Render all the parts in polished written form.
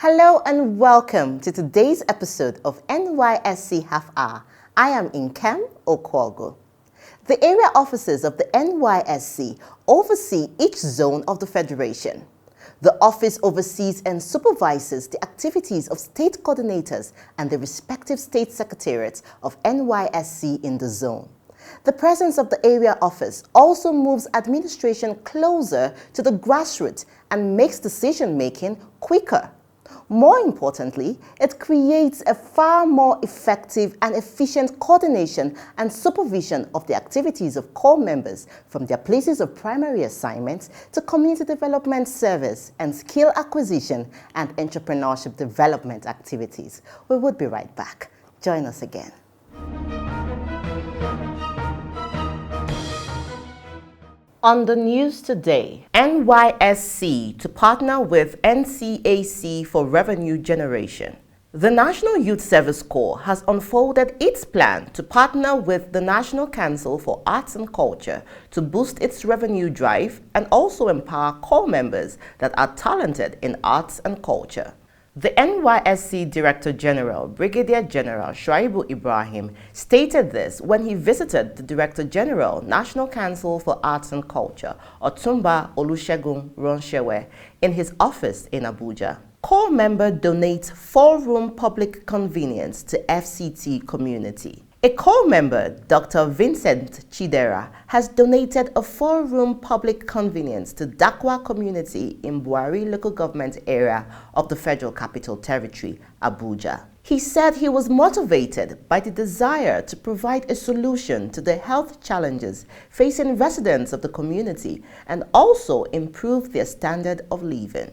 Hello and welcome to today's episode of NYSC Half Hour. I am Nkem Okwogo. The area offices of the NYSC oversee each zone of the Federation. The office oversees and supervises the activities of state coordinators and the respective state secretariats of NYSC in the zone. The presence of the area office also moves administration closer to the grassroots and makes decision-making quicker. More importantly, it creates a far more effective and efficient coordination and supervision of the activities of core members from their places of primary assignments to community development service and skill acquisition and entrepreneurship development activities. We would be right back. Join us again. On the news today, NYSC to partner with NCAC for revenue generation. The National Youth Service Corps has unfolded its plan to partner with the National Council for Arts and Culture to boost its revenue drive and also empower core members that are talented in arts and culture. The NYSC Director General, Brigadier General Shuaibu Ibrahim, stated this when he visited the Director General, National Council for Arts and Culture, Otumba Olusegun Ronshewe, in his office in Abuja. Core member donates 4-room public convenience to FCT community. A core member, Dr. Vincent Chidera, has donated a 4-room public convenience to Dakwa community in Buhari local government area of the Federal Capital Territory, Abuja. He said he was motivated by the desire to provide a solution to the health challenges facing residents of the community and also improve their standard of living.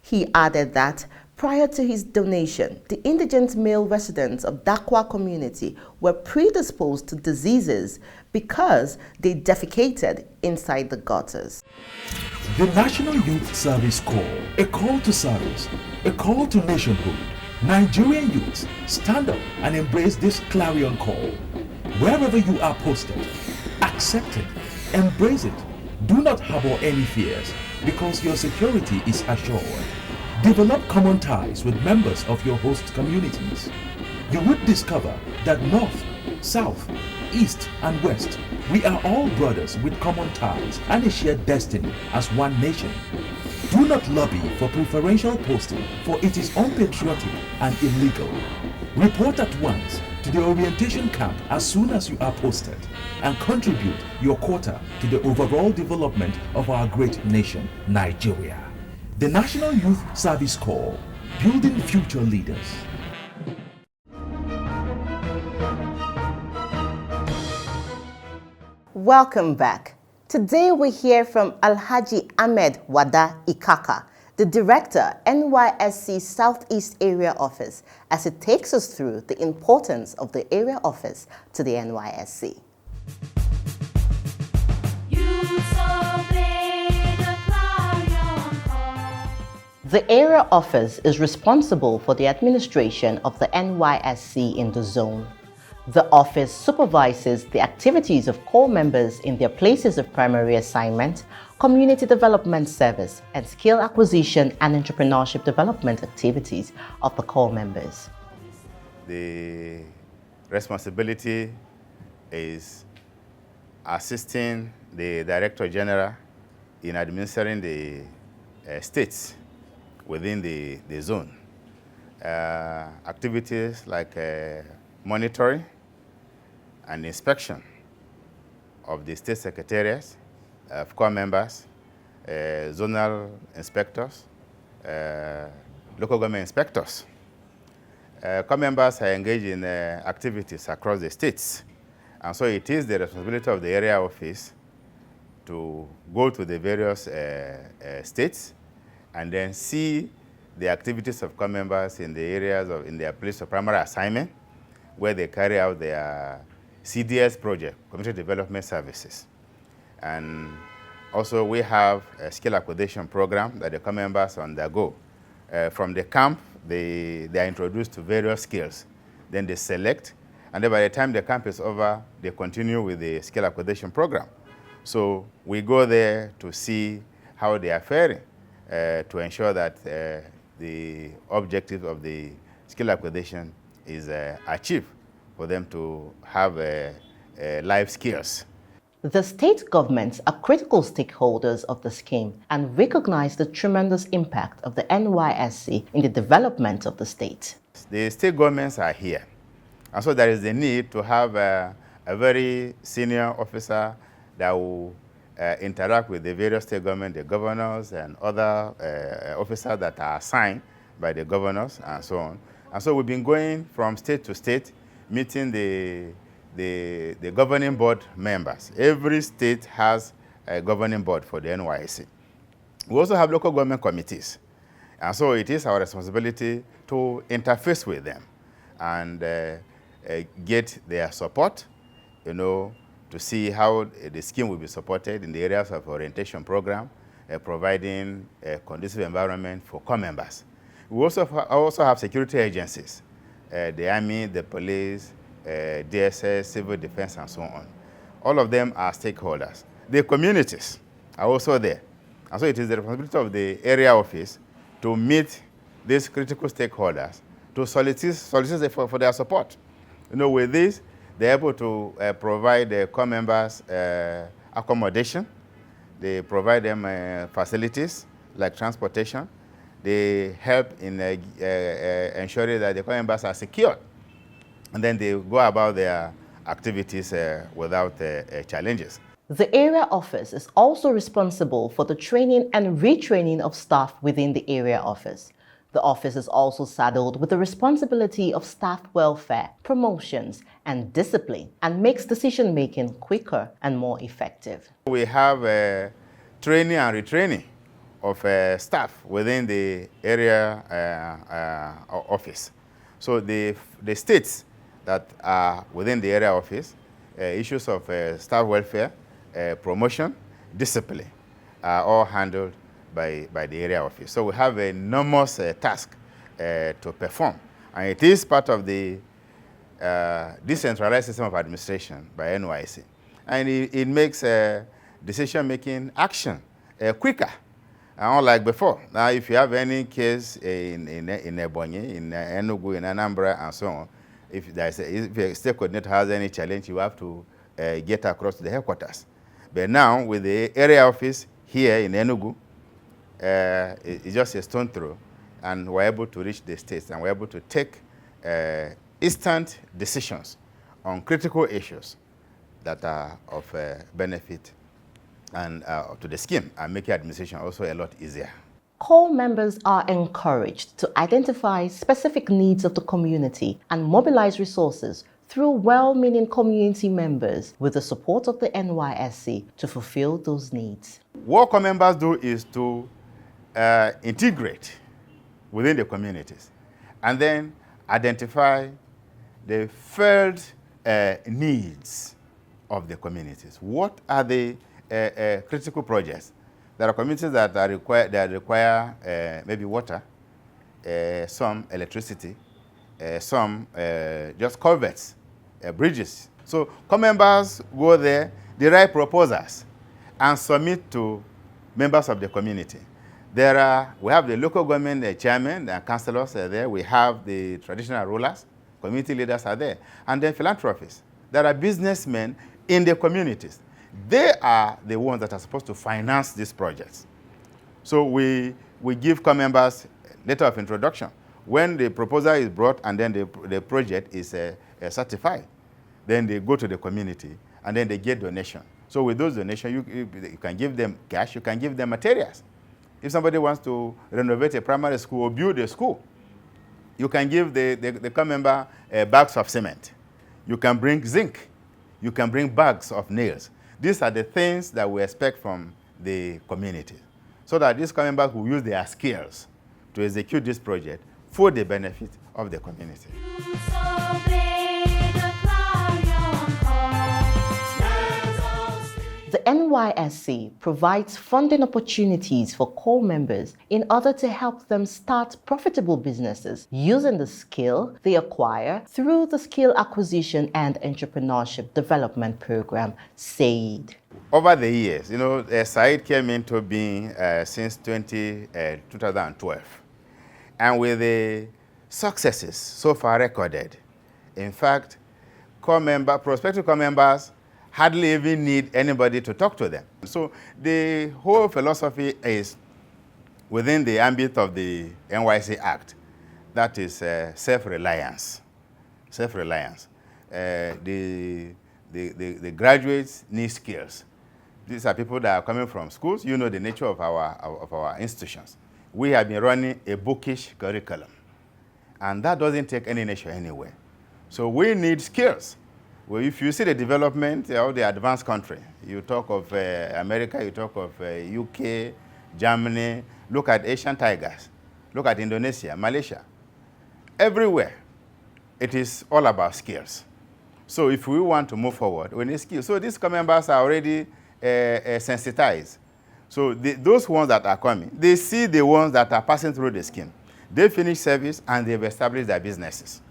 He added that prior to his donation, the indigent male residents of Dakwa community were predisposed to diseases because they defecated inside the gutters. The National Youth Service Corps, a call to service, a call to nationhood. Nigerian youths, stand up and embrace this clarion call. Wherever you are posted, accept it, embrace it. Do not harbor any fears because your security is assured. Develop common ties with members of your host communities. You would discover that North, South, East and West, we are all brothers with common ties and a shared destiny as one nation. Do not lobby for preferential posting, for it is unpatriotic and illegal. Report at once to the orientation camp as soon as you are posted and contribute your quota to the overall development of our great nation, Nigeria. The National Youth Service Corps, building future leaders. Welcome back. Today we hear from Alhaji Ahmed Wada Ikaka, the Director, NYSC Southeast Area Office, as it takes us through the importance of the area office to the NYSC. The area office is responsible for the administration of the NYSC in the zone. The office supervises the activities of core members in their places of primary assignment, community development service, and skill acquisition and entrepreneurship development activities of the core members. The responsibility is assisting the Director General in administering the states within the zone. Activities like monitoring and inspection of the state secretariats, of core members, zonal inspectors, local government inspectors. Core members are engaged in activities across the states, and so it is the responsibility of the area office to go to the various states and then see the activities of core members in the areas of, in their place of primary assignment, where they carry out their CDS project, Community Development Services. And also we have a skill acquisition program that the core members undergo. From the camp, they are introduced to various skills. Then they select, and then by the time the camp is over, they continue with the skill acquisition program. So we go there to see how they are faring, to ensure that the objective of the skill acquisition is achieved, for them to have life skills. The state governments are critical stakeholders of the scheme and recognize the tremendous impact of the NYSC in the development of the state. The state governments are here, and so there is the need to have a very senior officer that will interact with the various state governments, the governors and other officers that are assigned by the governors and so on. And so we've been going from state to state, meeting the governing board members. Every state has a governing board for the NYSC. We also have local government committees. And so it is our responsibility to interface with them and get their support, to see how the scheme will be supported in the areas of orientation program, providing a conducive environment for core members. We also have security agencies, the Army, the police, DSS, civil defense, and so on. All of them are stakeholders. The communities are also there. And so it is the responsibility of the area office to meet these critical stakeholders, to solicit for their support. With this, they're able to provide the core members accommodation. They provide them facilities like transportation. They help in ensuring that the core members are secure. And then they go about their activities without challenges. The area office is also responsible for the training and retraining of staff within the area office. The office is also saddled with the responsibility of staff welfare, promotions, and discipline, and makes decision-making quicker and more effective. We have training and retraining of staff within the area office. So the states that are within the area office, issues of staff welfare, promotion, discipline are all handled by the area office. So we have an enormous task to perform. And it is part of the decentralized system of administration by NYSC. And it makes decision-making action quicker, unlike before. Now, if you have any case in Ebonyi, in Enugu, in Anambra, and so on, if a state coordinator has any challenge, you have to get across to the headquarters. But now, with the area office here in Enugu, it's just a stone throw, and we're able to reach the states, and we're able to take instant decisions on critical issues that are of benefit and to the scheme, and make administration also a lot easier. Core members are encouraged to identify specific needs of the community and mobilize resources through well-meaning community members with the support of the NYSC to fulfill those needs. What core members do is to integrate within the communities and then identify the felt needs of the communities. What are the critical projects? There are communities that require maybe water, some electricity, some just culverts, bridges. So core members go there, they write proposals and submit to members of the community. We have the local government chairman and councillors are there. We have the traditional rulers, community leaders are there, and then philanthropists. There are businessmen in the communities. They are the ones that are supposed to finance these projects. So we give core members a letter of introduction. When the proposal is brought and then the project is certified, then they go to the community and then they get donation. So with those donations, you can give them cash, you can give them materials. If somebody wants to renovate a primary school or build a school, you can give the core member bags of cement. You can bring zinc. You can bring bags of nails. These are the things that we expect from the community, so that these core members will use their skills to execute this project for the benefit of the community. The NYSC provides funding opportunities for core members in order to help them start profitable businesses using the skill they acquire through the Skill Acquisition and Entrepreneurship Development Program, SAED. Over the years, SAED came into being since 2012. And with the successes so far recorded, in fact, prospective core members hardly even need anybody to talk to them. So the whole philosophy is within the ambit of the NYSC Act, that is self-reliance. Self-reliance. The graduates need skills. These are people that are coming from schools. You know the nature of our institutions. We have been running a bookish curriculum, and that doesn't take any nation anywhere. So we need skills. Well, if you see the development of the advanced country, you talk of America, you talk of UK, Germany, look at Asian tigers, look at Indonesia, Malaysia. Everywhere, it is all about skills. So if we want to move forward, we need skills. So these members are already sensitized. So those ones that are coming, they see the ones that are passing through the scheme. They finish service and they've established their businesses.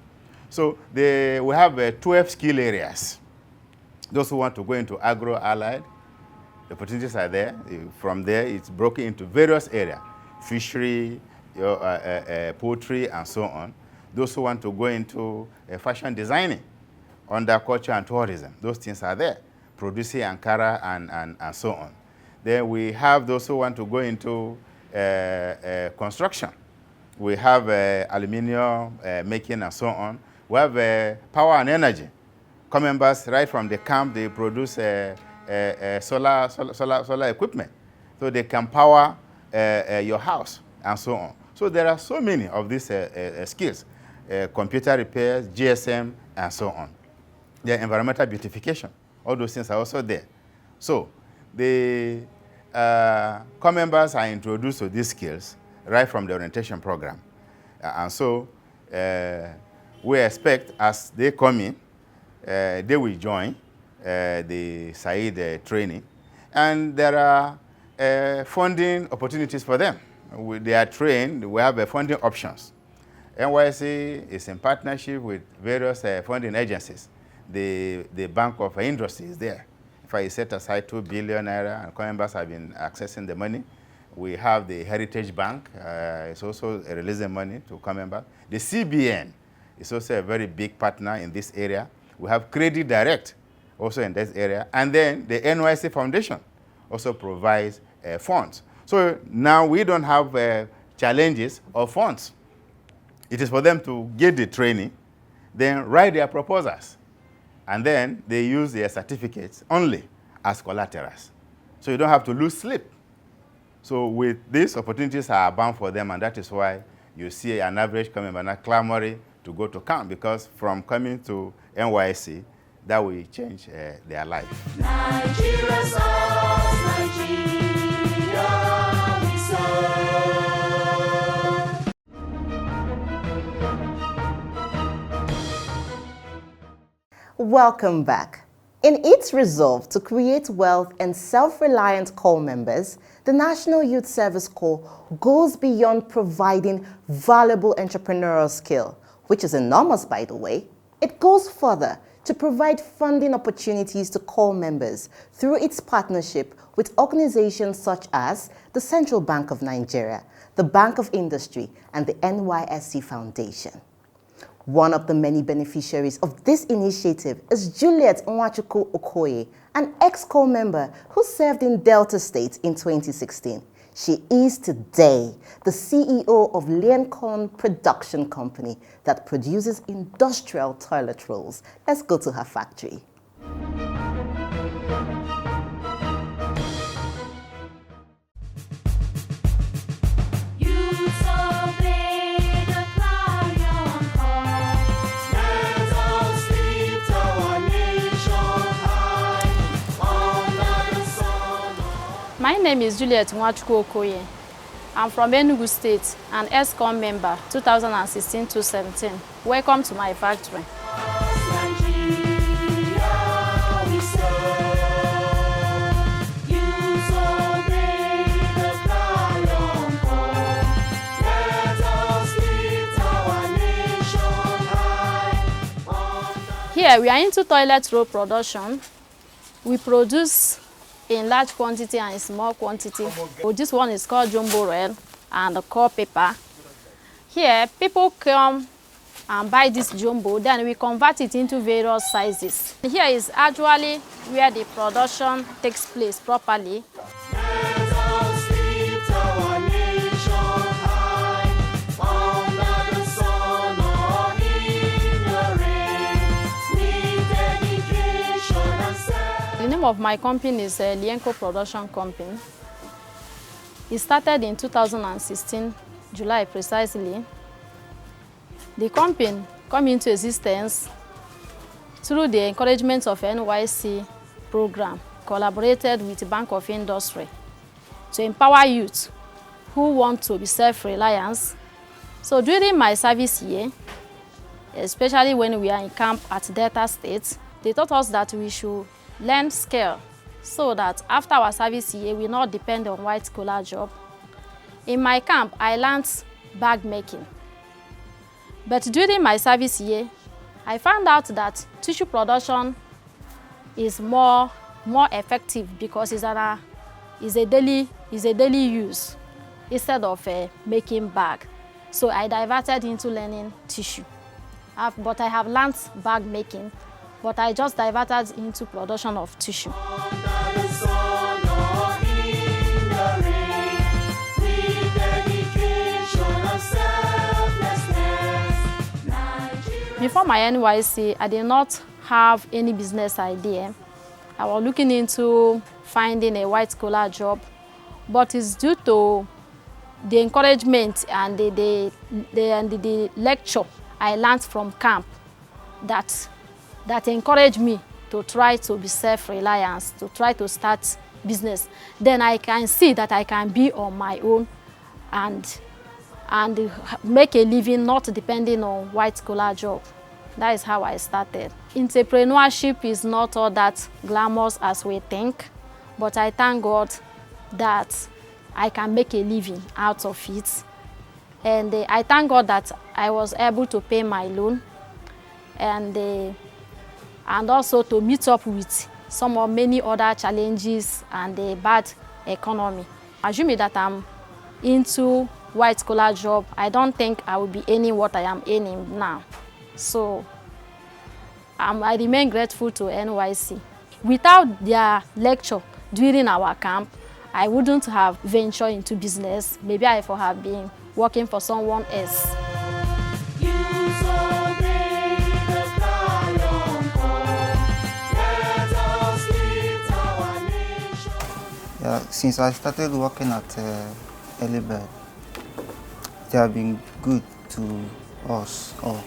So we have 12 skill areas. Those who want to go into agro-allied, the opportunities are there. From there, it's broken into various areas: fishery, poultry, and so on. Those who want to go into fashion designing, under culture and tourism, those things are there. Producing Ankara and so on. Then we have those who want to go into construction. We have aluminium making and so on. We have power and energy. Core members, right from the camp, they produce solar equipment. So they can power your house and so on. So there are so many of these skills. Computer repairs, GSM, and so on. The environmental beautification, all those things are also there. So the core members are introduced to these skills right from the orientation program. And so we expect as they come in, they will join the SAED training. And there are funding opportunities for them. They are trained, we have funding options. NYSC is in partnership with various funding agencies. The Bank of Industry is there. If I set aside 2 billion naira, and core members have been accessing the money. We have the Heritage Bank, it's also releasing money to core members. The CBN is also a very big partner in this area. We have Credit Direct also in this area. And then the NYSC Foundation also provides funds. So now we don't have challenges of funds. It is for them to get the training, then write their proposals. And then they use their certificates only as collaterals. So you don't have to lose sleep. So with these opportunities are bound for them, and that is why you see an average core member not clamoring to go to camp, because from coming to NYSC, that will change their life. Nigeria serves, Nigeria we serve. Welcome back. In its resolve to create wealth and self-reliant core members, the National Youth Service Corps goes beyond providing valuable entrepreneurial skill, which is enormous, by the way. It goes further to provide funding opportunities to core members through its partnership with organizations such as the Central Bank of Nigeria, the Bank of Industry, and the NYSC Foundation. One of the many beneficiaries of this initiative is Juliet Nwachukwu Okoye, an ex-core member who served in Delta State in 2016. She is today the CEO of Leancon Production Company that produces industrial toilet rolls. Let's go to her factory. My name is Juliet Nwachukwu Okoye. I'm from Enugu State, an ESCOM member, 2016-17. Welcome to my factory. Here we are into toilet roll production. We produce in large quantity and in small quantity. So this one is called jumbo roll and the core paper. Here, people come and buy this jumbo, then we convert it into various sizes. Here is actually where the production takes place properly. The name of my company is Lienko Production Company. It started in 2016, July precisely. The company came into existence through the encouragement of NYSC program, collaborated with the Bank of Industry to empower youth who want to be self-reliant. So during my service year, especially when we are in camp at Delta State, they taught us that we should learn skill so that after our service year, we not depend on white-collar job. In my camp, I learned bag making. But during my service year, I found out that tissue production is more effective because it's a daily use instead of making bag. So I diverted into learning tissue. But I have learned bag making, but I just diverted into production of tissue. Before my NYSC, I did not have any business idea. I was looking into finding a white-collar job, but it's due to the encouragement and the lecture I learned from camp that encouraged me to try to be self-reliant, to try to start business. Then I can see that I can be on my own and make a living, not depending on white-collar job. That is how I started. Entrepreneurship is not all that glamorous as we think, but I thank God that I can make a living out of it. And I thank God that I was able to pay my loan and also to meet up with many other challenges and the bad economy. Assuming that I'm into white-collar job, I don't think I will be earning what I am earning now. So I remain grateful to NYSC. Without their lecture during our camp, I wouldn't have ventured into business. Maybe I would have been working for someone else. Yeah, since I started working at Early Bird, they have been good to us all.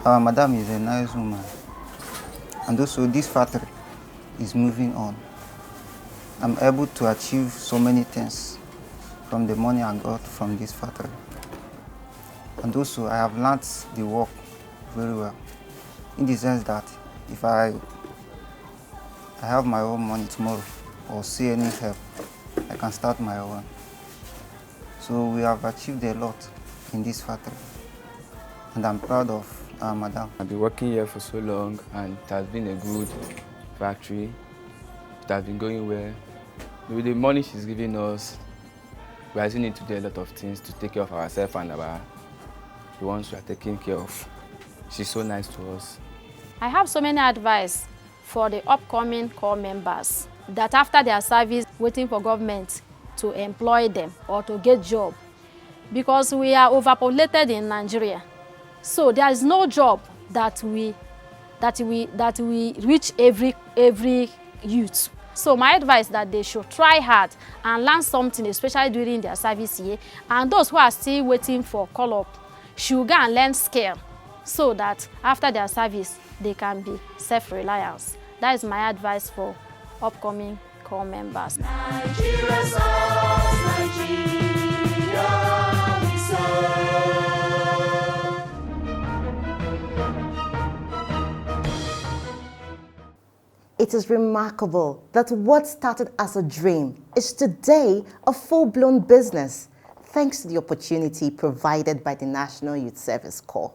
Our madam is a nice woman, and also this factory is moving on. I'm able to achieve so many things from the money I got from this factory. And also I have learned the work very well, in the sense that if I have my own money tomorrow or see any help, I can start my own. So we have achieved a lot in this factory, and I'm proud of our madam. I've been working here for so long, and it has been a good factory. It has been going well. With the money she's giving us, we are using it to do a lot of things to take care of ourselves and the ones we are taking care of. She's so nice to us. I have so many advice for the upcoming corps members that after their service, waiting for government to employ them or to get job, because we are overpopulated in Nigeria. So there is no job that we reach every youth. So my advice is that they should try hard and learn something, especially during their service year. And those who are still waiting for call-up should go and learn skill so that after their service, they can be self-reliant. That is my advice for upcoming corps members. Nigeria serves, Nigeria we serve. It is remarkable that what started as a dream is today a full-blown business, thanks to the opportunity provided by the National Youth Service Corps.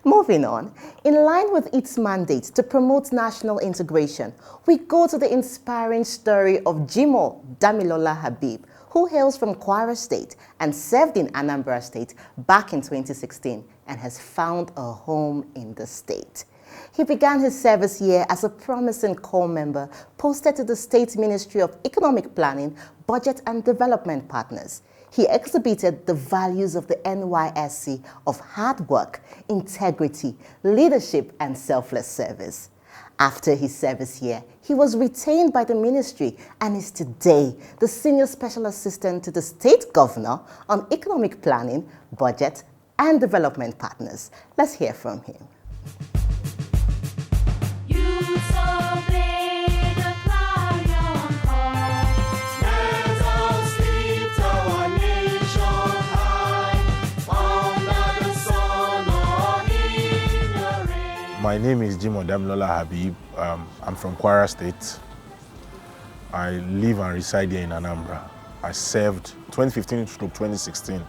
Moving on, in line with its mandate to promote national integration, we go to the inspiring story of Jimoh Damilola Habib, who hails from Kwara State and served in Anambra State back in 2016 and has found a home in the state. He began his service year as a promising corps member posted to the State Ministry of Economic Planning, Budget and Development Partners. He exhibited the values of the NYSC of hard work, integrity, leadership, and selfless service. After his service year, he was retained by the ministry and is today the Senior Special Assistant to the State Governor on Economic Planning, Budget, and Development Partners. Let's hear from him. My name is Jim Odamilola Habib. I'm from Kwara State. I live and reside here in Anambra. I served 2015 to 2016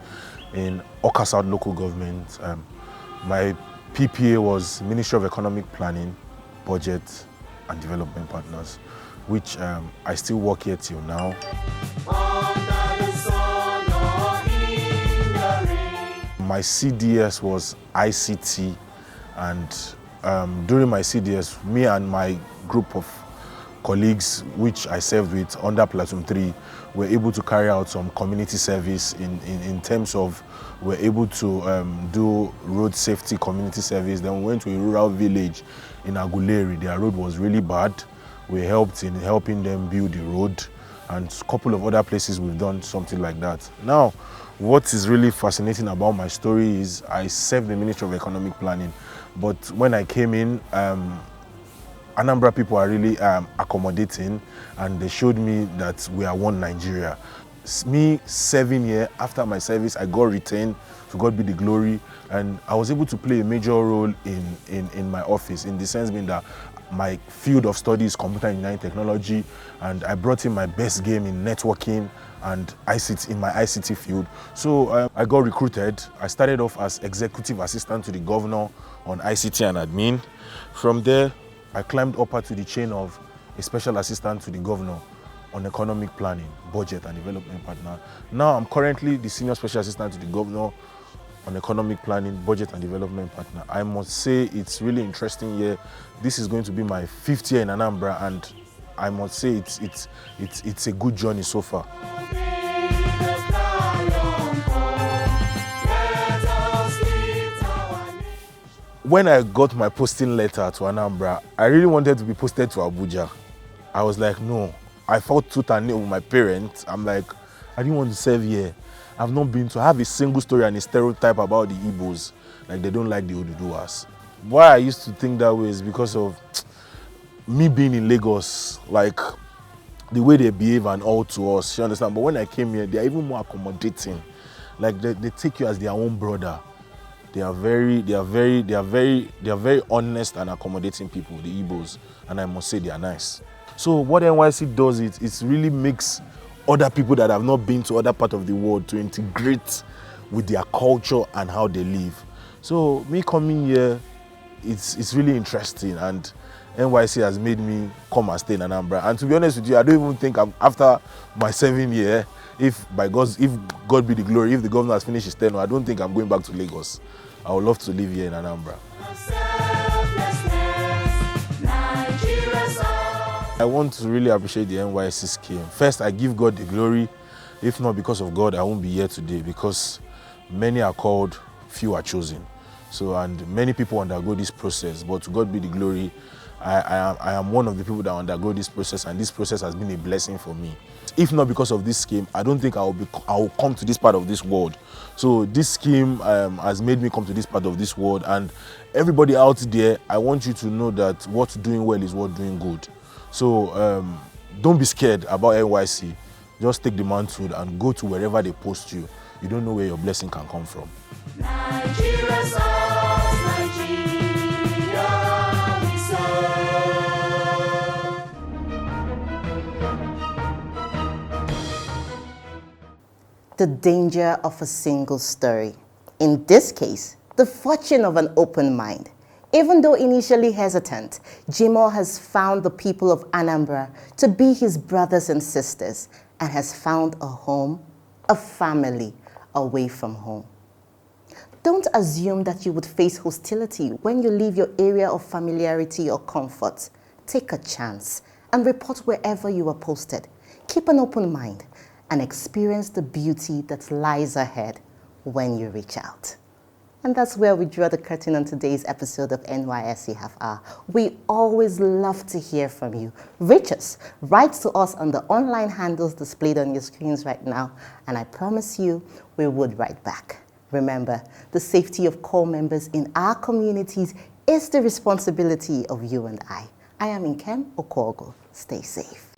in Awka South local government. My PPA was Ministry of Economic Planning, Budget and Development Partners, which I still work here till now. My CDS was ICT, and during my CDS, me and my group of colleagues, which I served with under Platoon 3, were able to carry out some community service in terms of we're able to do road safety community service. Then we went to a rural village in Aguleri. Their road was really bad. We helped in helping them build the road, and a couple of other places we've done something like that. Now, what is really fascinating about my story is I served the Ministry of Economic Planning, but when I came in, Anambra people are really accommodating, and they showed me that we are one Nigeria. Me serving here, after my service, I got retained, to God be the glory, and I was able to play a major role in my office, in the sense being that my field of study is computer engineering technology, and I brought in my best game in networking and ICT, in my ICT field. So I got recruited. I started off as executive assistant to the governor on ICT and admin. From there, I climbed upper to the chain of a special assistant to the governor on economic planning, budget and development partner. Now I'm currently the senior special assistant to the governor on economic planning, budget and development partner. I must say it's really interesting here. This is going to be my 5th year in Anambra, and I must say it's a good journey so far. When I got my posting letter to Anambra, I really wanted to be posted to Abuja. I was like, no. I fought tooth and nail with my parents. I'm like, I didn't want to serve here. I've not been to have a single story and a stereotype about the Igbos. Like, they don't like the Oduduwas. Why I used to think that way is because of me being in Lagos, like the way they behave and all to us, you understand? But when I came here, they're even more accommodating. Like, they take you as their own brother. They are very honest and accommodating people, the Igbos, and I must say they are nice. So what NYSC does is it really makes other people that have not been to other parts of the world to integrate with their culture and how they live. So me coming here, it's really interesting, and NYSC has made me come and stay in Anambra. And to be honest with you, I don't even think after my 7th year, if God be the glory, if the governor has finished his tenure, I don't think I'm going back to Lagos. I would love to live here in Anambra. I want to really appreciate the NYSC scheme. First, I give God the glory. If not because of God, I won't be here today, because many are called, few are chosen. So, and many people undergo this process, but to God be the glory. I am one of the people that undergo this process, and this process has been a blessing for me. If not because of this scheme, I don't think I will come to this part of this world. So this scheme has made me come to this part of this world, and everybody out there, I want you to know that what's doing well is what's doing good. So don't be scared about NYSC. Just take the mantle and go to wherever they post you. You don't know where your blessing can come from. The danger of a single story. In this case, the fortune of an open mind. Even though initially hesitant, Jimoh has found the people of Anambra to be his brothers and sisters, and has found a home, a family away from home. Don't assume that you would face hostility when you leave your area of familiarity or comfort. Take a chance and report wherever you are posted. Keep an open mind and experience the beauty that lies ahead when you reach out. And that's where we draw the curtain on today's episode of NYSC Half Hour. We always love to hear from you. Reach us, write to us on the online handles displayed on your screens right now, and I promise you we would write back. Remember, the safety of core members in our communities is the responsibility of you and I. I am Nkem Okogo. Stay safe.